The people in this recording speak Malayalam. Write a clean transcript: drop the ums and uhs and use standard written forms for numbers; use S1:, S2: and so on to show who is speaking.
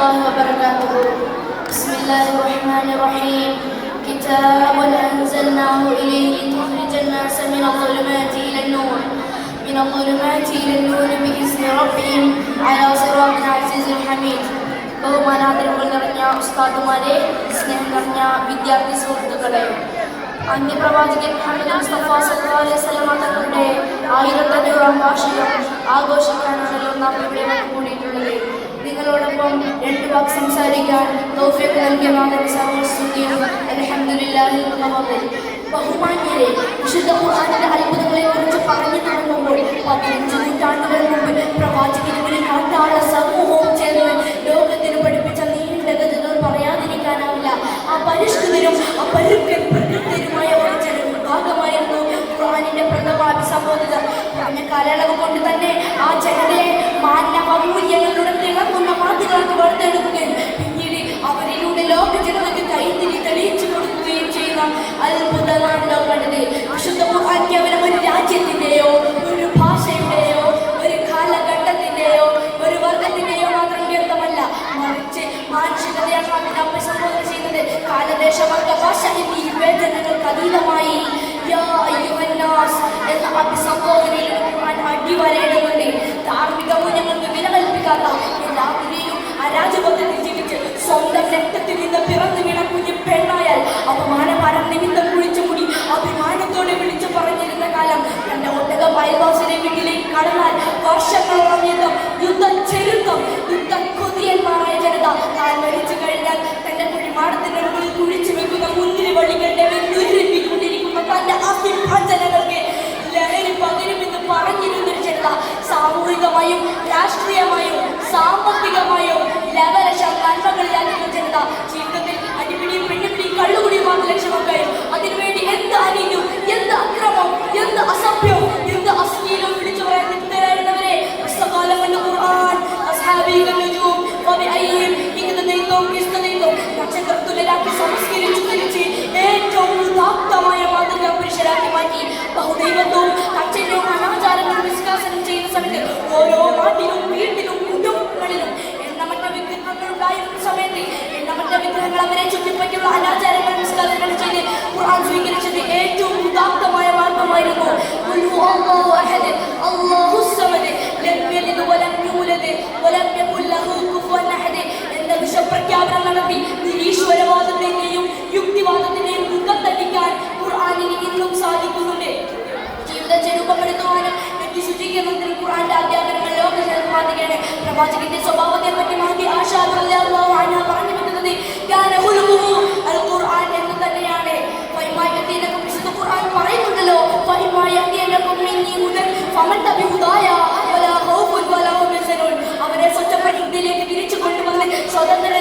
S1: الله وبركاته. بسم الله الرحمن الرحيم. كتاب أنزلناه إليك لتخرج الناس من الظلمات إلى النور بإذن ربهم على صراط عزيز حميد. ബഹുമാനാദരവുകൾ നിറഞ്ഞ ഉസ്താദുമാരെ, സ്നേഹം നിറഞ്ഞ വിദ്യാർത്ഥി സുഹൃത്തുക്കളെ, അന്യപ്രവാചകൻ മുഹമ്മദ് മുസ്തഫ സല്ലല്ലാഹു അലൈഹി വസല്ലം തങ്ങളുടെ 1500-ാം വാർഷികം ആഘോഷിക്കാനാണല്ലോ നാം ഇവിടെ കൂടിയിട്ടുള്ളത്. നിങ്ങളോടൊപ്പം 2 വാക്ക് സംസാരിക്കാൻ തൗഫീഖ് നൽകിയ നാഥന് സർവ്വസ്തുതിയും അൽഹംദുലില്ലാഹി വഅലൈഹി. ബഹുമാന്യരെ, വിശുദ്ധ ഖുർആനിലെ അത്ഭുതങ്ങളെ കുറിച്ച് പറഞ്ഞു തുടങ്ങുമ്പോൾ 15 നൂറ്റാണ്ടുകൾ മുമ്പ് പ്രവാചകന് ഒരു കാട്ടാള സമൂഹവും ചേർന്ന് ലോകത്തിന് പഠിപ്പിച്ച നീണ്ട കഥകൾ പറയാതിരിക്കാനാവില്ല. ആ പരിഷ്കൃതരും പരുക്കൻ പ്രകൃതരുമായ ഒരു ജനവിഭാഗമായിരുന്നു ഖുർആനിന്റെ പ്രഥമ അഭിസംബോധിതർ. പറഞ്ഞ കാലയളവ് കൊണ്ട് തന്നെ ആ ജനതയെ മാനവമൂല്യങ്ങളുടെ തിളങ്ങുന്ന മാതൃകളാക്കി വളർത്തിയെടുക്കുകയും പിന്നീട് അവരിലൂടെ ലോക ജനതയ്ക്ക് കൈത്തിരി തെളിയിച്ചു കൊടുക്കുകയും ചെയ്യുന്ന അത്ഭുതമാണ് നാം കണ്ടത്. വിശുദ്ധ ഖുർആൻ കേവലം ഒരു രാജ്യത്തിന്റെയോ ഒരു ഭാഷയുടെയോ ഒരു കാലഘട്ടത്തിന്റെയോ ഒരു വർഗത്തിന്റെയോ മാത്രം ഗ്രന്ഥമല്ല, മറിച്ച് മാനുഷികതയാണ് അതിനെ അഭിസംബോധന ചെയ്യുന്നത്. കാലദേശ വർഗ ഭാഷ എന്നീ വിവേചനങ്ങൾക്ക് അതീതമായി യാ അയ്യുഹന്നാസ് എന്ന അഭിസംബോധനയിൽ ഖുർആൻ അടിവരയിടുന്നുണ്ട്. ധാർമ്മിക മൂല്യങ്ങൾക്ക് വില കൽപ്പിക്കാത്ത എല്ലാവരെയും അരാജകത്വത്തിൽ ജീവിച്ച് സ്വന്തം രക്തത്തിൽ നിന്ന് പിറന്നു വീണ കുഞ്ഞു പെണ്ണായാൽ അപമാനഭാരം നിമിത്തം കുഴിച്ചു മുടി അഭിമാനത്തോടെ വിളിച്ചു പറഞ്ഞിരുന്ന കാലം തന്റെ ഒട്ടക അയൽവാസിയുടെ വീട്ടിലേക്ക് കടന്നാൽ വർഷങ്ങളോളം യുദ്ധ കൊതിയന്മാരായ ജനത താൻ മരിച്ചു കഴിഞ്ഞാൽ തന്റെ കുഴിമാടത്തിന്റെ മുകളിൽ കുഴിച്ചു വെക്കുന്ന മുന്തിരി വള്ളികളുടെ വെല്ലുരുപ്പിക്കൊണ്ടിരിക്കുന്ന തന്റെ അഭിഭാജനങ്ങൾക്ക് ലഹരി പകരുമെന്ന് പറഞ്ഞിരുന്നൊരു ജനത സാമൂഹികമായും രാഷ്ട്രീയമായും സാമ്പത്തികമായും ലവലശം നന്മകളിലാക്കുന്ന ജനത ജീവിതത്തിൽ അടിപിടിയും പെണ്ണുപിടിയും കള്ളുകുടിയും മാത്രം ലക്ഷ്യമാക്കുകയും അതിനുവേണ്ടി എന്ത് അനീതിയും എന്ത് അക്രമവും എന്ത് അസഭ്യവും എന്ത് അശ്ലീലവും വിളിച്ചു പറയാൻ നിത്യരായിരുന്നവരെ നക്ഷത്രത്തുലരാക്കി സംസ്കരിച്ചു തിരിച്ച് ഏറ്റവും ഉദാത്തമായ മാതൃക പുരുഷരാക്കി മാറ്റി. ബഹുദൈവത്വവും തച്ചന്യവും അനാചാരങ്ങളും നിഷ്കാസനം ചെയ്യുന്ന സമയത്ത് ഓരോ നാട്ടിലും വീട്ടിലും കുടുംബങ്ങളിലും എണ്ണമറ്റ വിഗ്രഹങ്ങൾ ഉണ്ടായിരുന്ന സമയത്ത് എണ്ണമറ്റ വിഗ്രഹങ്ങൾ അവരെ ചുറ്റിപ്പറ്റിയുള്ള അനാചാരങ്ങൾ നിഷ്കാസനം ചെയ്ത് ഖുർആൻ സ്വീകരിച്ചത് ഏറ്റവും ഉദാത്തമായ മാർഗമായിരുന്നു. എന്ന വിഷപ്രഖ്യാപനം നടത്തി നിരീശ്വരവാദത്തിന്റെയും യുക്തിവാദത്തിന്റെയും മുഖം തട്ടിക്കാൻ ഖുർആനിന് ഇന്നും സാധിക്കുന്നുണ്ട്. ജീവിതത്തെ രൂപപ്പെടുത്തുവാനും ശുചീകരണത്തിൽ ഖുർആന്റെ അധ്യാപനങ്ങൾ ലോക മാതൃകയാണ്. പ്രവാചകന്റെ സ്വഭാവത്തെ പറ്റി മഹദി ആയിഷ റളിയല്ലാഹു അൻഹ പറഞ്ഞു വെക്കുന്നത് ഖുർആൻ എന്ന് തന്നെയാണ്. വിശുദ്ധ ഖുർആൻ പറയുന്നുണ്ടല്ലോ, അവരെ സ്വച്ഛ പരിധിയിലേക്ക് തിരിച്ചു കൊണ്ടുവന്ന് സ്വതന്ത്ര